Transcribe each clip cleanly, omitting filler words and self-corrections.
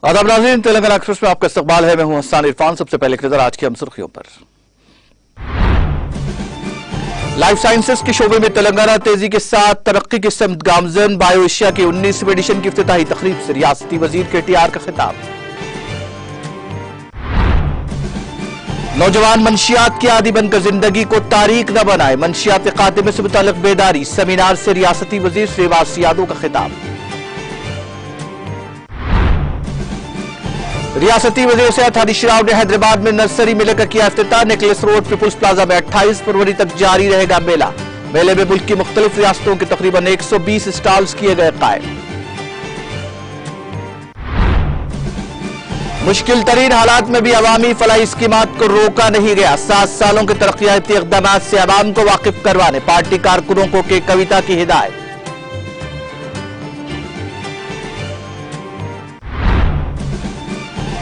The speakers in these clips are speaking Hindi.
आदाब नाज़रीन, तेलंगाना एक्सप्रेस में आपका इस्तकबाल है। मैं हूं हसन इरफान। सबसे पहले एक नजर आज की हम सुर्खियों पर। लाइफ साइंसेज के शोबे में तेलंगाना तेजी के साथ तरक्की की समत गामजन। बायो एशिया की 19वीं एडिशन की इफ्तिताही तकरीब से रियासती वजीर KTR का खिताब। नौजवान मंशियात की आदी बनकर जिंदगी को तारीख न बनाए, मंशियात के खात्मे से मुताल्लिक बेदारी। सेमिनार से रियासती वजीर श्रीवास यादव का खिताब। रियासती वजीर सैयद हरीश राव ने हैदराबाद में नर्सरी मेले का किया इफ्तिताह। नेकलेस रोड पीपुल्स प्लाजा में 28 फरवरी तक जारी रहेगा मेला। मेले में मुल्क की मुख्तलिफ रियासतों के तकरीबन 120 स्टॉल्स किए गए कायम। मुश्किल तरीन हालात में भी अवामी फलाही स्कीमात को रोका नहीं गया। 7 सालों के तरक्याती इक़दाम से अवाम को वाकिफ करवाने पार्टी कारकुनों को के कविता की हिदायत।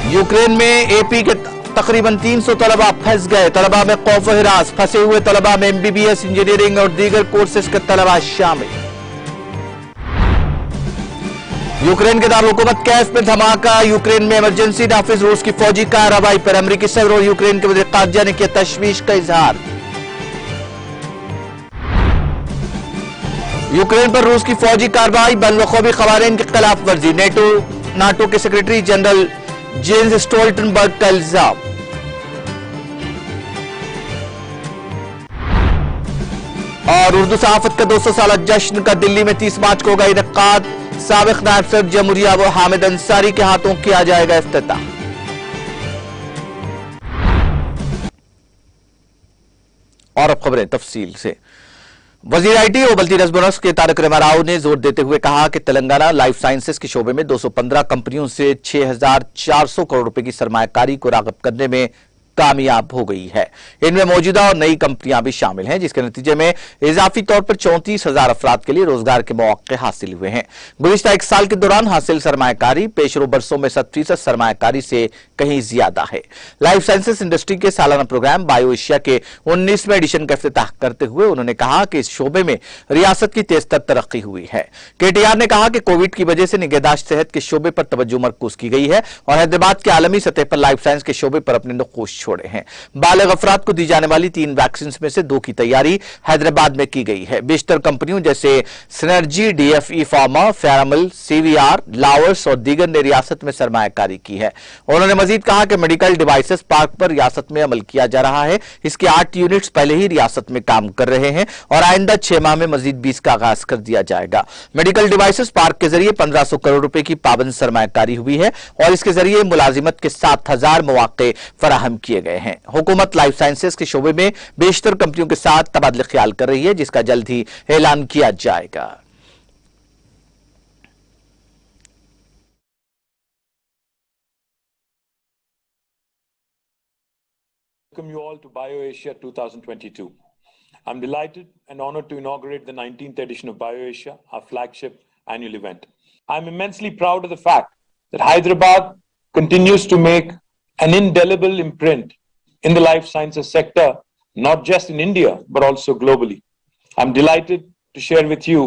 यूक्रेन में AP के तकरीबन 300 तलबा फंस गए। तलबा में खौफ हिरास। फंसे हुए तलबा में MBBS, इंजीनियरिंग और दीगर कोर्सेज के तलबा शामिल। यूक्रेन के दारुल-हुकूमत कैफ में धमाका। यूक्रेन में इमरजेंसी नाफिज। रूस की फौजी कार्रवाई पर अमेरिकी सदर और यूक्रेन के वज़ीर ख़ारिजा ने किया तशवीश का इजहार। यूक्रेन पर रूस की फौजी कार्रवाई, बैनुल-अक़वामी क़वानीन की खिलाफ वर्जी। नाटो के सेक्रेटरी जनरल जेंस स्टोल्टनबर्ग का इल्जाम। और उर्दू सहाफत का 200 साल जश्न का दिल्ली में 30 मार्च को होगा इनकाद। साबिक नायब सदर जमहूरिया व हामिद अंसारी के हाथों किया जाएगा इफ्तिताह। और अब खबरें तफसील से। वजीर IT और बल्दी नज़्म व नस्क के तारक रामाराव ने जोर देते हुए कहा कि तेलंगाना लाइफ साइंसेज के शोबे में 215 कंपनियों से 6,400 करोड़ रुपए की सरमायाकारी को राग़िब करने में कामयाब हो गई है। इनमें मौजूदा और नई कंपनियां भी शामिल हैं, जिसके नतीजे में इजाफी तौर पर 34,000 अफराद के लिए रोजगार के मौके हासिल हुए हैं। गुज़िश्ता 1 साल के दौरान हासिल सरमायाकारी पेशरो बरसों में 7% सरमायाकारी से कहीं ज्यादा है। लाइफ साइंसेज इंडस्ट्री के सालाना प्रोग्राम बायो एशिया के 19वें एडिशन का इफ्तिताह करते हुए उन्होंने कहा कि इस शोबे में रियासत की तेजतर तरक्की हुई है। KTR ने कहा कि कोविड की वजह से निगहदाश्त सेहत के शोबे पर तवज्जो मरकूज की गई है और हैदराबाद के आलमी सतह पर लाइफ साइंस के शोबे पर अपने नुक़ूश छोड़े हैं। बालिग अफराद को दी जाने वाली 3 वैक्सीन में से 2 की तैयारी हैदराबाद में की गई है। बेशतर कंपनियों जैसे synergy, DFE pharma, फेरामल, CVR, lovers और दीगर ने रियासत में सरमायाकारी की है। उन्होंने मजीद कहा कि मेडिकल डिवाइसेस पार्क पर रियासत में अमल किया जा रहा है। इसके 8 यूनिट्स पहले ही रियासत में काम कर रहे हैं और आइंदा 6 माह में मजीद 20 का आगाज कर दिया जाएगा। मेडिकल डिवाइसेस पार्क के जरिए 1500 करोड़ रुपए की पाबंद सरमायाकारी हुई है और इसके जरिए मुलाजिमत के 7,000 मौके फराहम किए गए हैं। हुकूमत लाइफ साइंसेज के शोबे में बेशतर कंपनियों के साथ तबादले ख्याल कर रही है, जिसका जल्द ही ऐलान किया जाएगा। Welcome you all to BioAsia 2022. I'm delighted and honored to inaugurate the 19th edition of BioAsia, our flagship annual event. I'm immensely proud of the fact that Hyderabad continues to make an indelible imprint in the life sciences sector, not just in India, but also globally. I'm delighted to share with you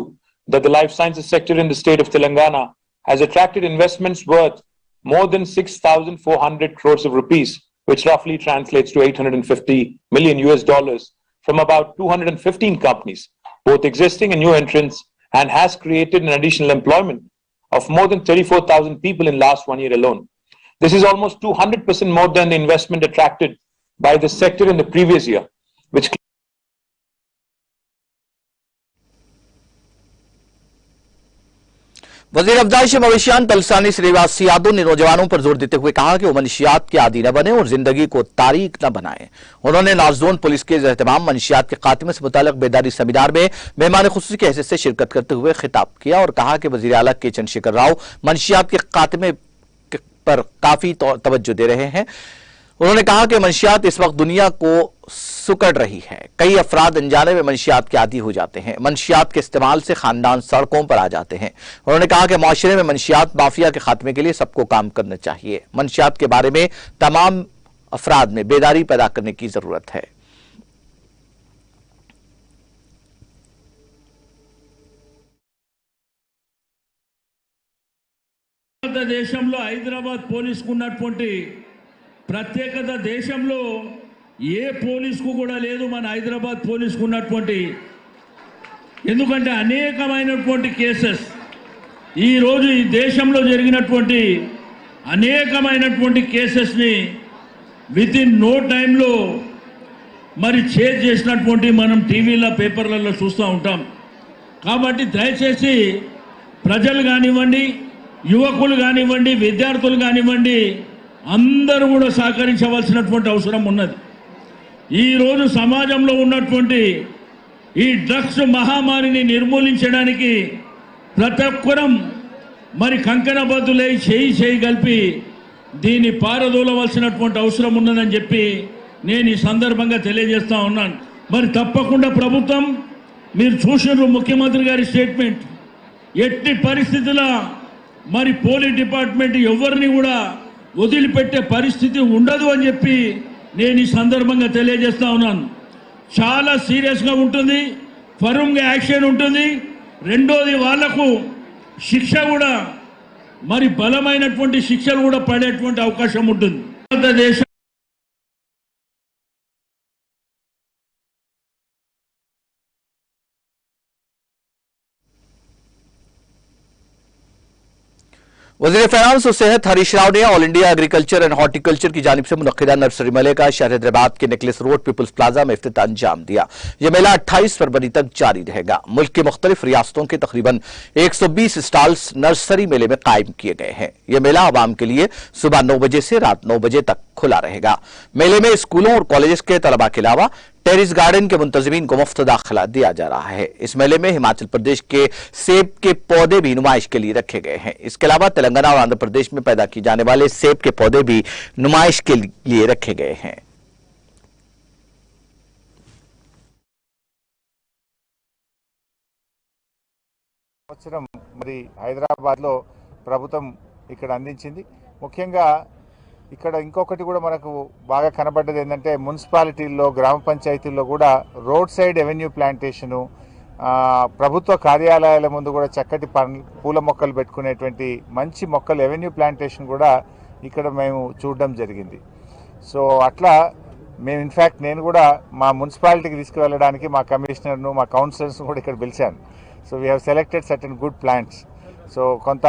that the life sciences sector in the state of Telangana has attracted investments worth more than 6,400 crores of rupees, which roughly translates to 850 million US dollars from about 215 companies, both existing and new entrants, and has created an additional employment of more than 34,000 people in last 1 year alone. This is almost 200% more than the investment attracted by the sector in the previous year, which वजीर अफजाइश मवेशियान तलसानी श्रीवास यादव ने नौजवानों पर जोर देते हुए कहा कि वो मंशियात के आदी न बने और जिंदगी को तारीख न बनाएं। उन्होंने नाजोन पुलिस के एहतमाम मंशियात के खात्मे से मुताल्लिक बेदारी सेमिनार में मेहमान खुसूसी की हैसियत से शिरकत करते हुए खिताब किया और कहा कि वजीर आला के चंद्रशेखर राव मंशियात के खात्मे पर काफी तवज्जो दे रहे हैं। उन्होंने कहा कि मंशियात इस वक्त दुनिया को सुकड़ रही है। कई अफराद अनजाने में मंशियात के आदी हो जाते हैं। मंशियात के इस्तेमाल से खानदान सड़कों पर आ जाते हैं। उन्होंने कहा कि माशरे में मंशियात माफिया के खात्मे के लिए सबको काम करना चाहिए। मंशियात के बारे में तमाम अफराद में बेदारी पैदा करने की जरूरत है। దేశంలో హైదరాబాద్ పోలీసుకు ఉన్నటువంటి ప్రత్యేకత దేశంలో ఏ పోలీసుకు కూడా లేదు మన హైదరాబాద్ పోలీసుకు ఉన్నటువంటి. ఎందుకంటే అనేకమైనటువంటి కేసెస్ ఈరోజు ఈ దేశంలో జరిగినటువంటి అనేకమైనటువంటి కేసెస్ని విత్ ఇన్ నో టైంలో మరి చేజ్ చేసినటువంటి మనం టీవీలో పేపర్లలో చూస్తూ ఉంటాం. కాబట్టి దయచేసి ప్రజలు కానివ్వండి, యువకులు కానివ్వండి, విద్యార్థులు కానివ్వండి, అందరూ కూడా సహకరించవలసినటువంటి అవసరం ఉన్నది. ఈరోజు సమాజంలో ఉన్నటువంటి ఈ డ్రగ్స్ మహమ్మారిని నిర్మూలించడానికి ప్రతి ఒక్కరం మరి కంకణబద్దులై చేయి కలిపి దీన్ని పారదోలవలసినటువంటి అవసరం ఉన్నదని చెప్పి నేను ఈ సందర్భంగా తెలియజేస్తా ఉన్నాను. మరి తప్పకుండా ప్రభుత్వం, మీరు చూసినారు ముఖ్యమంత్రి గారి స్టేట్మెంట్, ఎట్టి పరిస్థితుల మరి పోలీస్ డిపార్ట్మెంట్ ఎవరిని కూడా వదిలిపెట్టే పరిస్థితి ఉండదు అని చెప్పి నేను ఈ సందర్భంగా తెలియజేస్తా ఉన్నాను. చాలా సీరియస్గా ఉంటుంది, ఫర్మ్గా యాక్షన్ ఉంటుంది. రెండోది వాళ్లకు శిక్ష కూడా మరి బలమైనటువంటి శిక్షలు కూడా పడేటువంటి అవకాశం ఉంటుంది. దేశం वज़ीर फाइनेंस और सेहत हरीश राव ने all India agriculture and horticulture की जानिब से मुनक्किदा नर्सरी मेले का शहर हैदराबाद के नेकलेस रोड पीपल्स प्लाजा में इफ्तिताह अंजाम दिया। यह मेला 28 फरवरी तक जारी रहेगा। मुल्क की मुख्तलिफ रियासतों के तकरीबन 120 स्टॉल्स नर्सरी मेले में कायम किए गए हैं। यह मेला आवाम के लिए सुबह 9 बजे से रात 9 बजे तक खुला रहेगा। मेले में स्कूलों और कॉलेज के तलबा के अलावा टेरिस गार्डन के मुंतजिमीन को मुफ्त दाखिला दिया जा रहा है। इस मेले में हिमाचल प्रदेश के सेब के पौधे भी नुमाइश के लिए रखे गए हैं। इसके अलावा तेलंगाना और आंध्र प्रदेश में पैदा किए जाने वाले सेब के पौधे भी नुमाइश के लिए रखे गए हैं। మరి హైదరాబాద్లో ప్రభుత్వం ఇక్కడ అందించింది. ముఖ్యంగా ఇక్కడ ఇంకొకటి కూడా మనకు బాగా కనబడ్డది ఏంటంటే మున్సిపాలిటీల్లో, గ్రామ పంచాయతీల్లో కూడా రోడ్ సైడ్ ఎవెన్యూ ప్లాంటేషను, ప్రభుత్వ కార్యాలయాల ముందు కూడా చక్కటి పూల మొక్కలు పెట్టుకునేటువంటి మంచి మొక్కలు ఎవెన్యూ ప్లాంటేషన్ కూడా ఇక్కడ మేము చూడడం జరిగింది. సో అట్లా మేము ఇన్ఫ్యాక్ట్ నేను కూడా మా మున్సిపాలిటీకి తీసుకువెళ్ళడానికి మా కమిషనర్ను, మా కౌన్సిలర్స్ను కూడా ఇక్కడ పిలిచాను. So we have selected certain good plants. So కొంత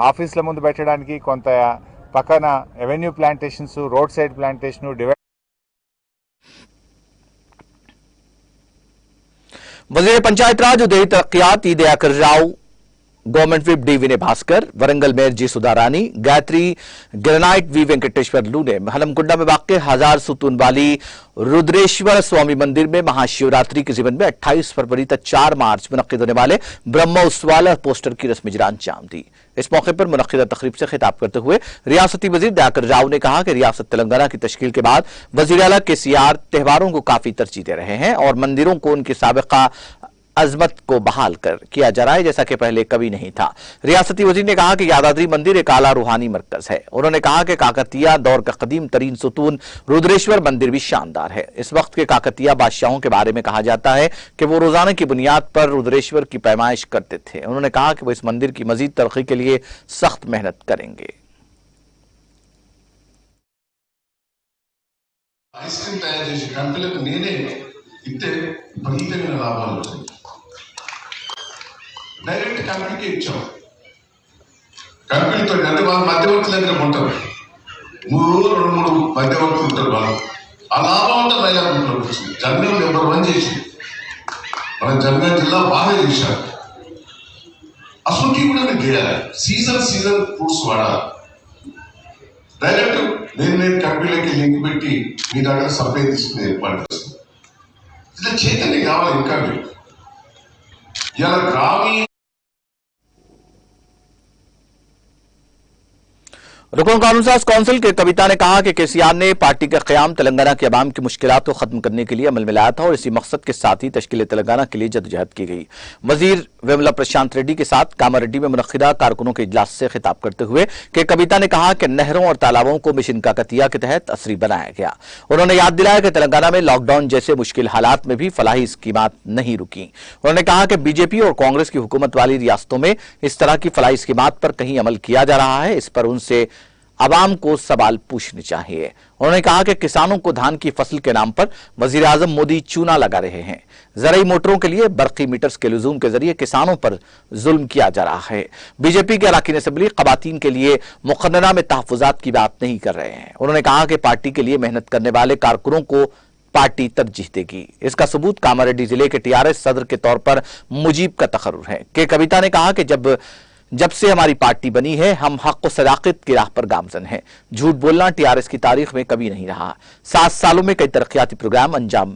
ఆఫీసుల ముందు పెట్టడానికి, కొంత పక్కన avenue plantations, road side plantation divide. वज़ीर पंचायत राज उदय तरक्कियात E Dayakar Rao, government whip D Vinay Bhaskar, Warangal mayor ji Sudharani, Gayatri granite V Venkateshwarlu ने हलमकुंडा में वाक़ 1000 सुतून वाली रुद्रेश्वर स्वामी मंदिर में महाशिवरात्रि के जीवन में 28 फरवरी तक 4 मार्च मुनक्किद होने वाले ब्रह्मोत्सवाला पोस्टर की रस्म इजरा अंजाम दी। इस मौके पर मुनक्किदा तकरीब से खिताब करते हुए रियासती वजीर दयाकर राव ने कहा कि रियासत तेलंगाना की तश्कील के बाद वजीर आला KCR त्योहारों को काफी तरजीह दे रहे हैं और मंदिरों को उनकी साबिका अजमत को बहाल कर किया जा रहा है, जैसा कि पहले कभी नहीं था। रियासती वजीर ने कहा कि यादाद्री मंदिर एक आला रूहानी मरकज है। उन्होंने कहा कि काकतिया दौर का कदीम तरीन सुतून रुद्रेश्वर मंदिर भी शानदार है। इस वक्त के काकतिया बादशाहों के बारे में कहा जाता है कि वो रोजाना की बुनियाद पर रुद्रेश्वर की पैमाइश करते थे। उन्होंने कहा कि वो इस मंदिर की मजीद तरक्की के लिए सख्त मेहनत करेंगे। आइसक्रीम तैयार చేసి కంపెనీలకు నేనే ఇస్తే విపరీతమైన లాభాలు వచ్చాయి. డైరెక్ట్ కంపెనీకి ఇచ్చాం. కంపెనీతో అంటే వాళ్ళ మధ్యవర్తుల దగ్గర ఉంటారు, 2-3 మధ్యవర్తులు ఉంటారు. వాళ్ళు ఆ లాభం అంతా మైలాపూర్లోకి వచ్చింది. జనగం నెంబర్ 1 చేసి మన జనగం జిల్లా బాగా చేశారు. అసలుకి కూడా నేను చేయాలి. సీజన్ ఫ్రూట్స్ వాడాలి. డైరెక్ట్ నేను కంపెనీలకి లింక్ పెట్టి మీ దగ్గర సప్లై తీసుకుని ఏర్పాటు చేస్తాను. ఇట్లా చైతన్యం కావాలి. ఇంకా మీరు ఇలా గ్రామీణ रुकन कानून साज काउंसिल के कविता ने कहा कि केसीआर ने पार्टी का क़याम तेलंगाना के अवाम की मुश्किलात को खत्म करने के लिए अमल में लाया था और इसी मकसद के साथ ही तश्कील तेलंगाना के लिए जद्दोजहद की गई। वजीर वेमुला प्रशांत रेड्डी के साथ कामारेड्डी में मुनक्किदा कारकुनों के इजलास से खिताब करते हुए के कविता ने कहा कि नहरों और तालाबों को मिशन काकतिया के तहत असरी बनाया गया। उन्होंने याद दिलाया कि तेलंगाना में लॉकडाउन जैसे मुश्किल हालात में भी फलाही स्कीमात नहीं रुकी। उन्होंने कहा कि बीजेपी और कांग्रेस की हुकूमत वाली रियासतों में इस तरह की फलाही स्कीमात पर कहीं अमल किया जा रहा है, इस पर उनसे अवाम को सवाल पूछने चाहिए। उन्होंने कहा कि किसानों को धान की फसल के नाम पर वजीर आजम मोदी चूना लगा रहे हैं। ज़राई मोटरों के लिए बरकी मीटर्स के लुजूम के जरिए किसानों पर जुल्म किया जा रहा है। बीजेपी के अरकान असेंबली ख़वातीन के लिए मुक़र्ररा में तहफ़्फ़ुज़ात की बात नहीं कर रहे हैं। उन्होंने कहा कि पार्टी के लिए मेहनत करने वाले कारकुनों को पार्टी तरजीह देगी। इसका सबूत कामारेड्डी जिले के टीआरएस सदर के तौर पर मुजीब का तकर्रुर है। के कविता ने कहा कि जब से हमारी पार्टी बनी है हम हक और सदाकत की राह पर गामजन हैं। झूठ बोलना टीआरएस की तारीख में कभी नहीं रहा। 7 सालों में कई तरक्याती प्रोग्राम अंजाम।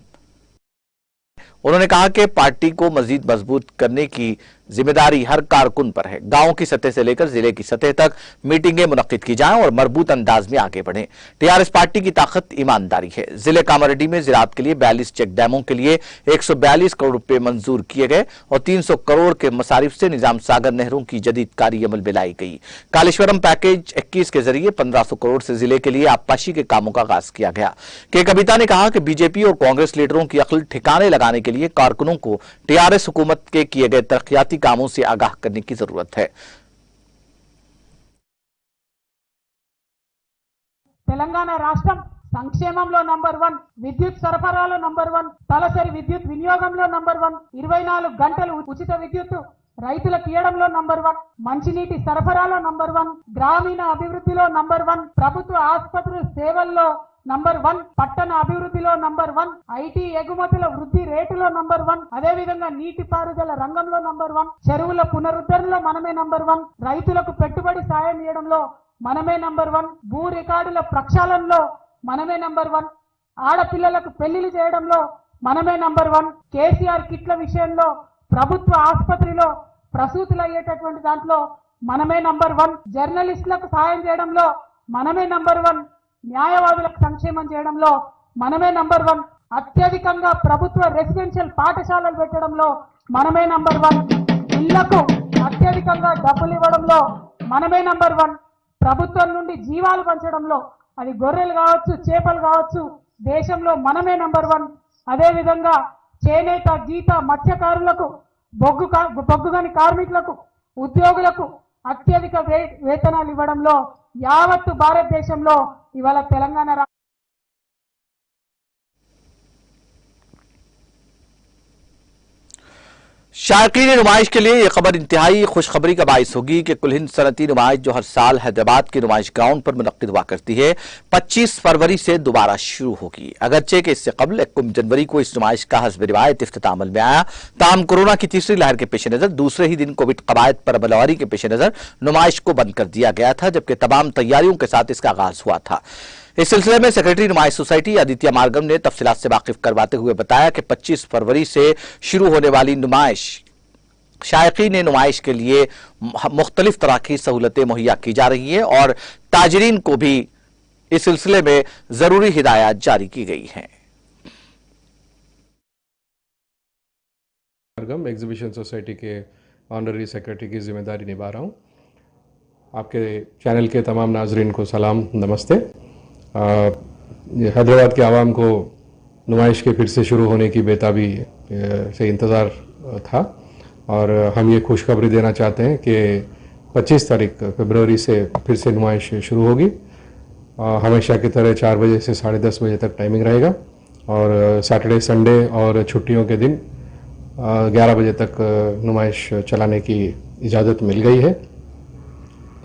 उन्होंने कहा कि पार्टी को मजीद मजबूत करने की जिम्मेदारी हर कारकुन पर है। गांव की सतह से लेकर जिले की सतह तक मीटिंगें मुनक्किद की जाएं और मरबूत अंदाज में आगे बढ़ें। टीआरएस पार्टी की ताकत ईमानदारी है। जिले कामारेड्डी में ज़राअत के लिए 42 चेक डैमों के लिए 142 करोड़ रुपए मंजूर किए गए और 300 करोड़ के मसारिफ से निजाम सागर नहरों की जदीद कारी अमल में लाई गई। कालेश्वरम पैकेज 21 के जरिए 1500 करोड़ से जिले के लिए आबपाशी के कामों का आगाज किया गया। के कविता ने कहा कि बीजेपी और कांग्रेस लीडरों की अक्ल ठिकाने लगाने के लिए कारकुनों को टीआरएस हुकूमत के किए गए तरक्याती कामों से आगाह करने की जरूरत है। తెలంగాణ రాష్ట్రం సంక్షేమంలో నంబర్ 1, విద్యుత్ సరఫరాలో నంబర్ 1, తలసరి విద్యుత్ వినియోగంలో నంబర్ 1, 24 గంటలు ఉచిత విద్యుత్ రైతులకు ఇవ్వడంలో నంబర్ 1, మంచినీటి సరఫరాలో నంబర్ 1, గ్రామీణ అభివృద్ధిలో నంబర్ 1, ప్రభుత్వ ఆసుపత్రుల సేవల్లో నంబర్ 1, పట్టణ అభివృద్ధిలో నంబర్ 1, ఐటీ ఎగుమతుల వృద్ధి రేటులో నంబర్ 1, అదే విధంగా నీటిపారుదల రంగంలో నంబర్ 1, చెరువుల పునరుద్ధరణలో మనమే నంబర్ 1, రైతులకు పెట్టుబడి సాయం చేయడంలో మనమే నంబర్ 1, భూ రికార్డుల ప్రక్షాళనలో మనమే నంబర్ 1, ఆడపిల్లలకు పెళ్లిళ్ళు చేయడంలో మనమే నంబర్ 1, కేసీఆర్ కిట్ల విషయంలో ప్రభుత్వ ఆసుపత్రిలో ప్రసూతులు అయ్యేటటువంటి దాంట్లో మనమే నంబర్ 1, జర్నలిస్టులకు సాయం చేయడంలో మనమే నంబర్ 1, న్యాయవాదులకు సంక్షేమం చేయడంలో మనమే నంబర్ 1, అత్యధికంగా ప్రభుత్వ రెసిడెన్షియల్ పాఠశాలలు పెట్టడంలో మనమే నంబర్ 1, ఇళ్లకు అత్యధికంగా డబ్బులు ఇవ్వడంలో మనమే నంబర్ 1, ప్రభుత్వం నుండి జీవాలు పంచడంలో అది గొర్రెలు కావచ్చు చేపలు కావచ్చు దేశంలో మనమే నంబర్ 1, అదే విధంగా చేనేత గీత మత్స్యకారులకు బొగ్గుగని కార్మికులకు ఉద్యోగులకు అత్యధిక వేతనాలు ఇవ్వడంలో యావత్తు భారతదేశంలో ఇవాళ తెలంగాణ शायकीन नुमाइश के लिए यह खबर इंतहाई खुशखबरी का बाइस होगी कि कुल हिंद सनती नुमाइश जो हर साल हैदराबाद के नुमाइश ग्राउंड पर मुनक्किद हुआ करती है 25 फरवरी से दोबारा शुरू होगी। अगरचे कि इससे कबल 1 जनवरी को इस नुमाइश का हस्ब रिवायत इफ्तिताह अमल में आया, ताहम कोरोना की तीसरी लहर के पेश नजर दूसरे ही दिन कोविड कवायद पर अमलवारी के पेश नजर नुमाइश को बंद कर दिया गया था, जबकि तमाम तैयारियों के साथ इसका आगाज हुआ था। इस सिलसिले में सेक्रेटरी नुमाइश सोसाइटी आदित्य मार्गम ने तफसीलात से वाकिफ करवाते हुए बताया कि 25 फरवरी से शुरू होने वाली नुमाइश शायकीन नुमाइश के लिए मुख्तलिफ तरह की सहूलतें मुहैया की जा रही है और ताजरीन को भी इस सिलसिले में जरूरी हिदायत जारी की गई हैं। मार्गम एग्जीबिशन सोसाइटी के ऑनररी सेक्रेटरी की जिम्मेदारी निभा रहा हूँ। आपके चैनल के तमाम नाजरीन को सलाम, नमस्ते। हैदराबाद के आवाम को नुमाइश के फिर से शुरू होने की बेताबी से इंतज़ार था और हम ये खुशखबरी देना चाहते हैं कि 25 तारीख फरवरी से फिर से नुमाइश शुरू होगी। हमेशा की तरह 4 बजे से 10:30 बजे तक टाइमिंग रहेगा और सैटरडे संडे और छुट्टियों के दिन 11 बजे तक नुमाइश चलाने की इजाज़त मिल गई है।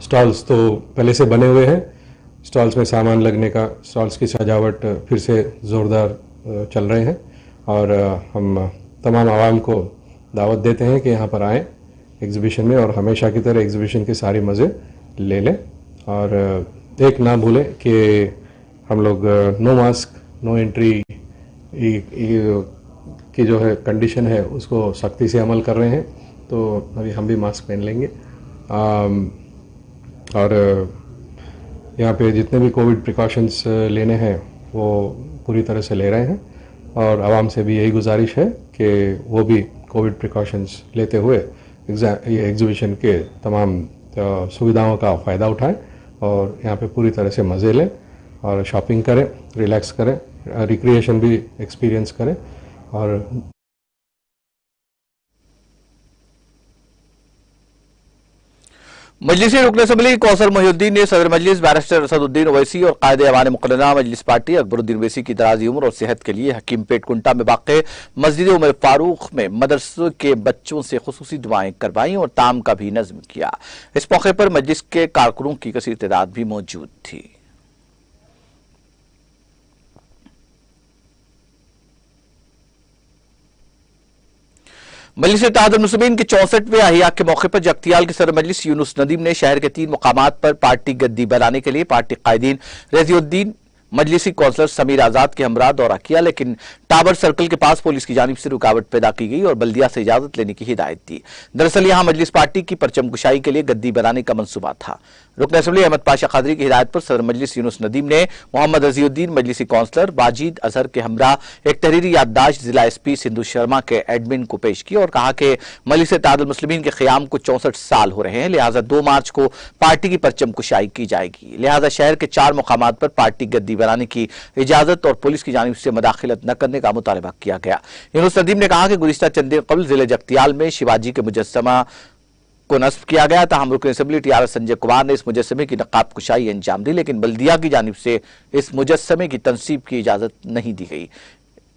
स्टॉल्स तो पहले से बने हुए हैं, स्टॉल्स में सामान लगने का, स्टॉल्स की सजावट फिर से ज़ोरदार चल रहे हैं और हम तमाम आवाम को दावत देते हैं कि यहाँ पर आएँ एग्ज़िबिशन में और हमेशा की तरह एग्ज़िबिशन के सारे मज़े ले लें। और एक ना भूलें कि हम लोग नो मास्क नो एंट्री की जो है कंडीशन है उसको सख्ती से अमल कर रहे हैं, तो अभी हम भी मास्क पहन लेंगे। और यहाँ पे जितने भी कोविड प्रिकॉशंस लेने हैं वो पूरी तरह से ले रहे हैं और आवाम से भी यही गुजारिश है कि वो भी कोविड प्रिकॉशंस लेते हुए ये एग्जीबिशन के तमाम सुविधाओं का फ़ायदा उठाएं और यहाँ पे पूरी तरह से मज़े लें और शॉपिंग करें, रिलैक्स करें, रिक्रिएशन भी एक्सपीरियंस करें। और मजलिसी रुकन असम्बली कौसर मोहिउद्दीन ने सदर मजलिस बैरिस्टर असदुद्दीन ओवैसी और कायदे अवान मुक़र्ररा मजलिस पार्टी अकबरुद्दीन ओवैसी की दराजी उम्र और सेहत के लिए हकीमपेट कुंटा में वाक़ मस्जिद उमर फारूक में मदरसे के बच्चों से खुसूसी दुआएं करवाई और ताम का भी नज़्म किया। इस मौके पर मजलिस के कारकुनों की कसीर तादाद भी मौजूद थी। मजलिस इत्तेहादुल मुस्लिमीन के 64वें अहिया के मौके पर जगतियाल के सदर मजलिस यूनुस नदीम ने शहर के 3 मुकामात पर पार्टी गद्दी बनाने के लिए पार्टी कायदीन रजीउद्दीन मजलिसी कौंसलर समीर आजाद के हमरा दौरा किया, लेकिन टावर सर्कल के पास पुलिस की जानिब से रुकावट पैदा की गई और बल्दिया से इजाजत लेने की हिदायत दी। दरअसल यहां मजलिस पार्टी की परचम कुशाई के लिए गद्दी बनाने का मंसूबा था। रुकन असम्बली अहमद पाशा कादरी की हिदायत पर सदर मजलिस यूनुस नदीम ने मोहम्मद रजीउद्दीन मजलिसी कौंसलर वाजिद अजहर के हमरा एक तहरीरी याददाश्त जिला एसपी सिंधु शर्मा के एडमिन को पेश की और कहा कि मजलिस इत्तेहादुल मुस्लिमीन के क़याम को 64 साल हो रहे हैं, लिहाजा 2 मार्च को पार्टी की परचम कुशाई की जाएगी। लिहाजा शहर के 4 मुकामात पर पार्टी गद्दी बनाने की इजाजत और पुलिस की जानिब से मुदाखिलत न करने का मुतालबा किया गया। यूनुस नदीम ने कहा कि गुज़िश्ता चंद दिन कबल जिले जगतियाल में शिवाजी के मुजस्समा को नस्ब किया गया था। हम रुकन असम्बली टीआरएस संजय कुमार ने इस मुजस्समे की नकाब कुशाई अंजाम दी, लेकिन बल्दिया की जानिब से इस मुजस्समे की तनसीब की इजाजत नहीं दी गई।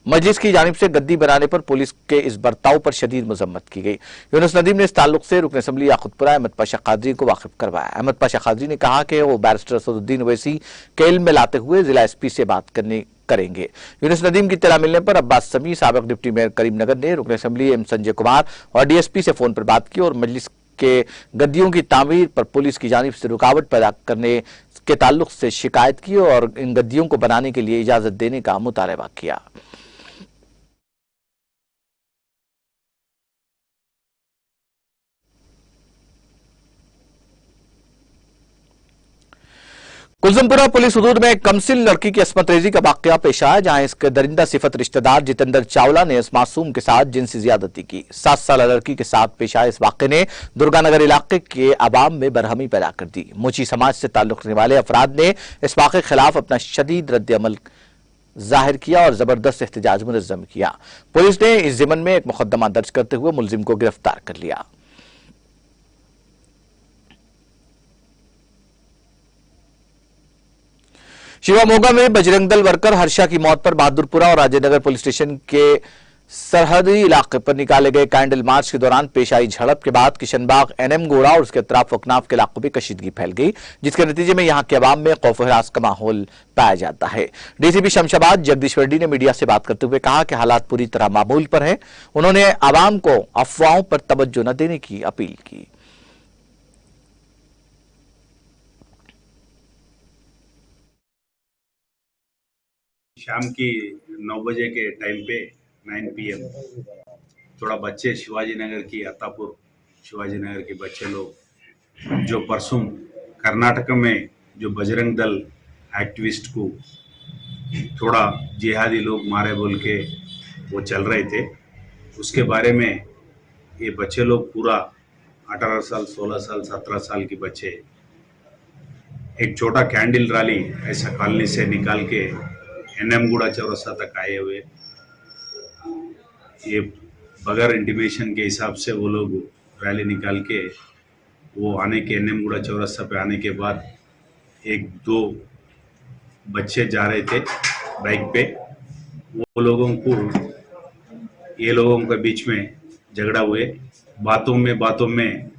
मजलिस की जानिब से गद्दी बनाने पर पुलिस के इस बर्ताव पर शदीद मजम्मत की गई। यूनुस नदीम ने इस ताल्लुक से रुकन असम्बली याकुतपुरा अहमद पाशा कादरी को वाकिफ करवाया। अहमद पाशा कादरी ने कहा कि वो बैरिस्टर असदुद्दीन ओवैसी के इल्म में लाते हुए जिला एसपी से बात करेंगे। यूनुस नदीम की इत्तला मिलने पर अब्बास समी, साबिक डिप्टी मेयर करीमनगर ने रुकन असम्बली एम संजय कुमार और डीएसपी से फोन पर बात की और मजलिस के गद्दियों की तामीर पर पुलिस की जानिब से रुकावट पैदा करने के ताल्लुक से शिकायत की और इन गद्दियों को बनाने के लिए इजाजत देने का मुतालबा किया। कुलसुमपुरा पुलिस हुदूद में एक कमसिन लड़की की अस्मत रेजी का वाकया पेश आया, जहां इसके दरिंदा सिफत रिश्तेदार जितेंद्र चावला ने इस मासूम के साथ जिनसी ज्यादती की। 7 साल लड़की के साथ पेश आए इस वाकये ने दुर्गानगर इलाके के आवाम में बरहमी पैदा कर दी। मोची समाज से ताल्लुक रखने वाले अफराद ने इस वाकये के खिलाफ अपना शदीद रद्द अमल जाहिर किया और जबरदस्त एहतजाज मुनज़्ज़म किया। पुलिस ने इस ज़िमन में एक मुकदमा दर्ज करते हुए मुलजिम को गिरफ्तार कर लिया। शिवामोगा में बजरंग दल वर्कर हर्षा की मौत पर बहादुरपुरा और राजेनगर पुलिस स्टेशन के सरहदी इलाके पर निकाले गए कैंडल मार्च के दौरान पेश आई झड़प के बाद किशनबाग एनएम गोड़ा और उसके अतराफ अकनाफ के इलाकों में कशीदगी फैल गई, जिसके नतीजे में यहां के अवाम में खौफ हिरास का माहौल पाया जाता है। डीसीपी शमशाबाद जगदीश रेड्डी ने मीडिया से बात करते हुए कहा कि हालात पूरी तरह मामूल पर है। उन्होंने अवाम को अफवाहों पर तवज्जो न देने की अपील की। शाम की 9 बजे के टाइम पे 9 PM थोड़ा बच्चे शिवाजी नगर की अत्तापुर शिवाजी नगर के बच्चे लोग जो परसों कर्नाटक में जो बजरंग दल एक्टिविस्ट को थोड़ा जिहादी लोग मारे बोल के वो चल रहे थे, उसके बारे में ये बच्चे लोग पूरा 18 साल 16 साल 17 साल के बच्चे एक छोटा कैंडल रैली ऐसा कॉलोनी से निकाल के एनएम गुड़ा चौरस्ता तक आए हुए। ये बगैर इंटीमेशन के हिसाब से वो लोग रैली निकाल के वो आने के एनएम गुड़ा चौरस्ता पे आने के बाद 1-2 बच्चे जा रहे थे बाइक पे, वो लोगों को ये लोगों के बीच में झगड़ा हुए। बातों में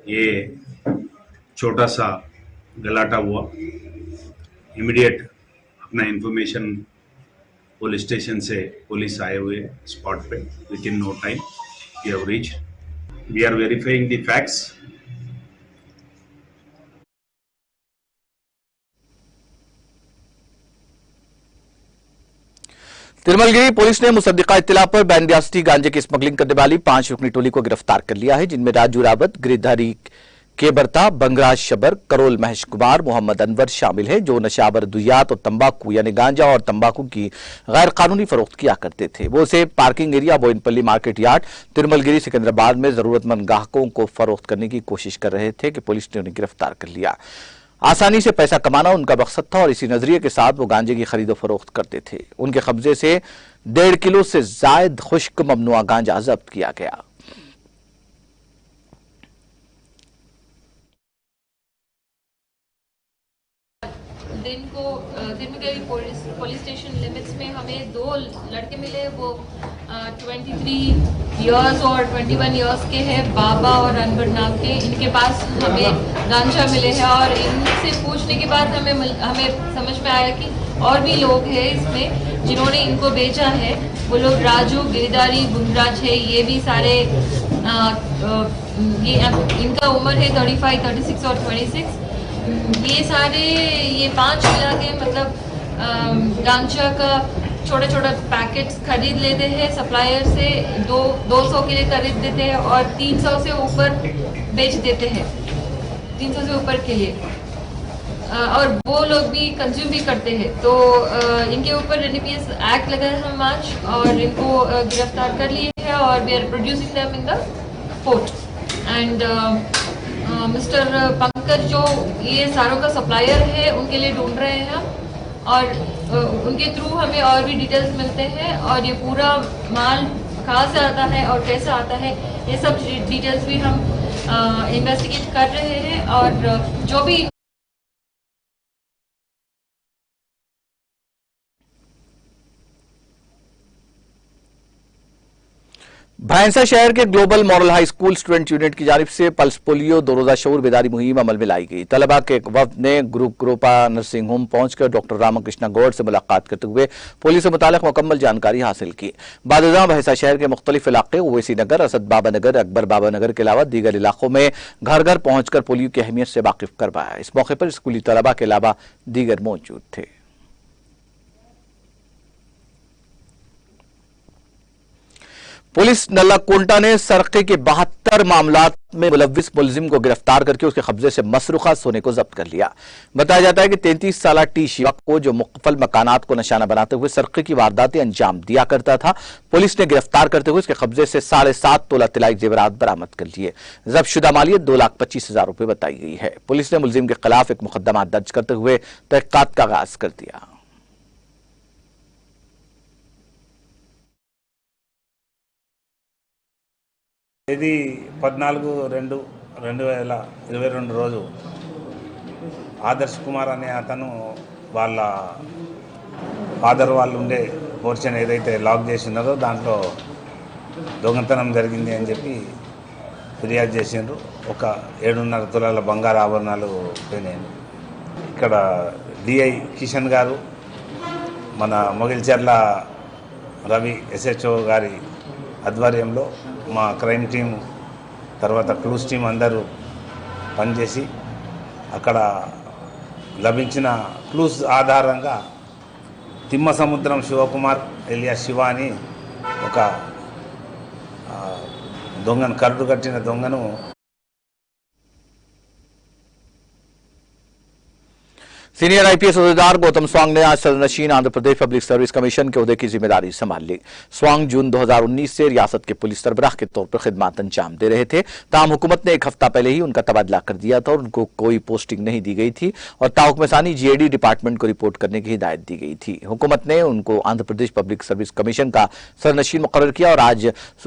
ये छोटा सा गलाटा हुआ। इमीडिएट अपना इंफॉर्मेशन पुलिस स्टेशन से पुलिस आए हुए स्पॉट पे within no time we have reached, we are verifying the facts. Tirumalagiri police ने मुसद्दिका इत्तला पर बैन रियासती गांजे की स्मगलिंग करने वाली 5 रुकनी टोली को गिरफ्तार कर लिया है, जिनमें राजू रावत, गिरिधारी केबरता, बंगराज शबर, करोल महेश कुमार, मोहम्मद अनवर शामिल हैं, जो नशावर दुयात और तंबाकू यानी गांजा और तंबाकू की गैर कानूनी फरोख्त किया करते थे। वो उसे parking area, Bowenpally market yard, Tirumalagiri, Secunderabad में जरूरतमंद ग्राहकों को फरोख्त करने की कोशिश कर रहे थे कि पुलिस ने उन्हें गिरफ्तार कर लिया। आसानी से पैसा कमाना उनका मकसद था और इसी नजरिए के साथ वो गांजे की खरीदो फरोख्त करते थे। उनके कब्जे से 1.5 किलो से जायद खुश्क ममनुआ गांजा जब्त किया गया। दिन में कई पुलिस स्टेशन लिमिट्स में हमें 2 लड़के मिले। वो 23 इयर्स और 21 इयर्स के हैं, बाबा और अनवर नाम के। इनके पास हमें गांजा मिले हैं और इनसे पूछने के बाद हमें समझ में आया कि और भी लोग हैं इसमें जिन्होंने इनको बेचा है। वो लोग राजू, गिरधारी, बुंदराज है। ये भी सारे इनका उम्र है 35, 36 और 26। ये 5 मिला के मतलब गांजा का छोटे छोटे पैकेट्स खरीद लेते हैं सप्लायर से। 200 के लिए खरीद देते हैं और 300 से ऊपर बेच देते हैं, 300 से ऊपर के लिए। और वो लोग भी कंज्यूम भी करते हैं। तो इनके ऊपर NDPS एक्ट लगा है हम आज, और इनको गिरफ्तार कर लिए हैं और we are producing them in the court. And mister Pankaj जो ये सारों का सप्लायर है, उनके लिए ढूंढ रहे हैं हम, और उनके थ्रू हमें और भी डिटेल्स मिलते हैं और ये पूरा माल कहाँ से आता है और कैसे आता है, ये सब डिटेल्स भी हम इन्वेस्टिगेट कर रहे हैं। और जो भी भैंसा शहर के global model high school student unit की जानिब से पल्स पोलियो 2 रोजा शऊर बेदारी मुहिम अमल में लाई गई। तलबा के एक वफ्द ने गुरु कृपा नर्सिंग होम पहुंचकर डॉक्टर रामकृष्णा गौड़ से मुलाकात करते हुए पोलियो से मुतालिक मुकम्मल जानकारी हासिल की। बादशाह भैंसा शहर के मुख्तलिफ इलाके ओवैसी नगर, असद बाबा नगर, अकबर बाबा नगर के अलावा दीगर इलाकों में घर घर पहुंचकर पोलियो की अहमियत से वाकिफ करवाया। इस मौके पर स्कूली तलबा के अलावा दीगर मौजूद थे। पुलिस नल्लाकोंटा ने सरके के 72 मामलात में मुलव्विस मुलजिम को गिरफ्तार करके उसके कब्जे से मसरूखा सोने को जब्त कर लिया। बताया जाता है कि 33 साला टी शिवा को, जो मुख्तलिफ मकानात को निशाना बनाते हुए सरके की वारदातें अंजाम दिया करता था, पुलिस ने गिरफ्तार करते हुए उसके कब्जे से 7.5 तोला तिलाई जेवरात बरामद कर लिए। जब्तशुदा मालियत 2,25,000 रुपए बताई गई है। पुलिस ने मुलजिम के खिलाफ एक मुकदमा दर्ज करते हुए तहकीकात का आगाज कर दिया। ఇది 14/2/2022 రోజు ఆదర్శ్ కుమార్ అనే అతను వాళ్ళ ఫాదర్ వాళ్ళు ఉండే పోర్షన్ ఏదైతే లాక్ చేసినారో దాంట్లో దొంగతనం జరిగింది అని చెప్పి ఫిర్యాదు చేసిండ్రు. ఒక 7.5 తులాల బంగారు ఆభరణాలు పోయినాయి. ఇక్కడ డిఐ కిషన్ గారు, మన మొగిల్చర్ల రవి SHO గారి ఆధ్వర్యంలో మా క్రైమ్ టీం తర్వాత క్లూస్ టీం అందరూ పనిచేసి అక్కడ లభించిన క్లూస్ ఆధారంగా తిమ్మసముద్రం శివకుమార్ ఎలియా శివ అని ఒక దొంగను, కరుడు కట్టిన దొంగను सीनियर IPS अहदेदार गौतम स्वांग ने आज सदनशीन Andhra Pradesh public service commission के ओहदे की जिम्मेदारी संभाल ली। स्वांग जून 2019 से रियासत के पुलिस सरबराह के तौर पर खिदमत अंजाम दे रहे थे। ताहम हुकूमत ने 1 हफ्ता पहले ही उनका तबादला कर दिया था और उनको कोई पोस्टिंग नहीं दी गई थी और ताहुकमसानी GAD डिपार्टमेंट को रिपोर्ट करने की हिदायत दी गई थी। हुकूमत ने उनको Andhra Pradesh public service commission का सदनशीन मुकर्रर किया और आज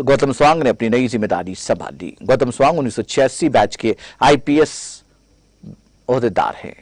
गौतम स्वांग ने अपनी नई जिम्मेदारी संभाल ली। गौतम स्वांग 1986 बैच के IPS ओहदेदार हैं।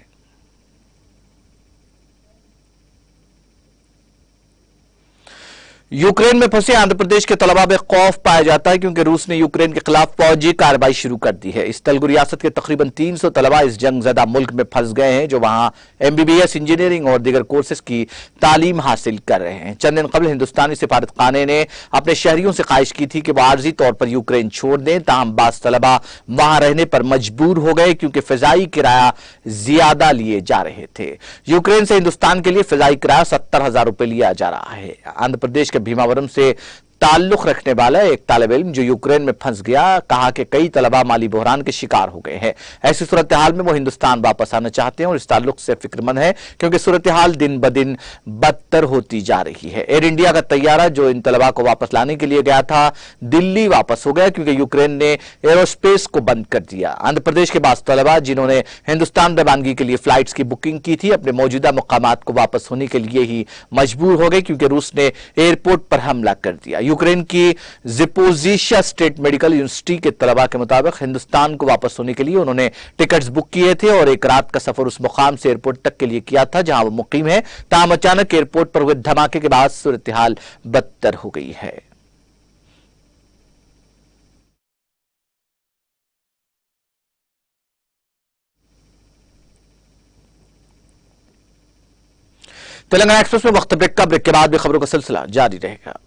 यूक्रेन में फंसे आंध्र प्रदेश के तलबा में खौफ पाया जाता है क्योंकि रूस ने यूक्रेन के खिलाफ फौजी कार्रवाई शुरू कर दी है। इस तेलुगु रियासत के तकरीबन 300 तलबा इस जंगजदा मुल्क में फंस गए हैं, जो वहां MBBS, इंजीनियरिंग और दीगर कोर्सेज की तालीम हासिल कर रहे हैं। चंद दिन कबल हिंदुस्तानी सिफारतखाने ने अपने शहरियों से ख्वाहिश की थी कि वह आर्जी तौर पर यूक्रेन छोड़ दें, ताहम बास तलबा वहां रहने पर मजबूर हो गए क्योंकि फिजाई किराया ज्यादा लिए जा रहे थे। यूक्रेन से हिंदुस्तान के लिए फिजाई किराया 70,000 रुपए लिया जा रहा है। आंध्र प्रदेश के भीमावरम से ताल्लुक रखने वाला एक तालिब इल्म जो यूक्रेन में फंस गया, कहा कि कई तलबा माली बहरान के शिकार हो गए हैं। ऐसी सूरत हाल में वो हिंदुस्तान वापस आना चाहते हैं और इस ताल्लुक से फिक्रमंद है क्योंकि सूरत हाल दिन ब दिन बदतर होती जा रही है। एयर इंडिया का तैयारा जो इन तलबा को वापस लाने के लिए गया था दिल्ली वापस हो गया क्योंकि यूक्रेन ने एरोस्पेस को बंद कर दिया। आंध्र प्रदेश के बाद तलबा जिन्होंने हिंदुस्तान रवानगी के लिए फ्लाइट्स की बुकिंग की थी अपने मौजूदा मुकामात को वापस होने के लिए ही मजबूर हो गए क्योंकि रूस ने एयरपोर्ट पर हमला कर दिया। यूक्रेन की ज़पोरिज़िया स्टेट मेडिकल यूनिवर्सिटी के तलबा के मुताबिक हिंदुस्तान को वापस होने के लिए उन्होंने टिकट्स बुक किए थे और एक रात का सफर उस मुकाम से एयरपोर्ट तक के लिए किया था जहां वो मुकीम है। ताहम अचानक एयरपोर्ट पर हुए धमाके के बाद सूरत हाल बदतर हो गई है। तेलंगाना एक्सप्रेस में वक्त ब्रेक का, ब्रेक के बाद भी खबरों का सिलसिला जारी रहेगा।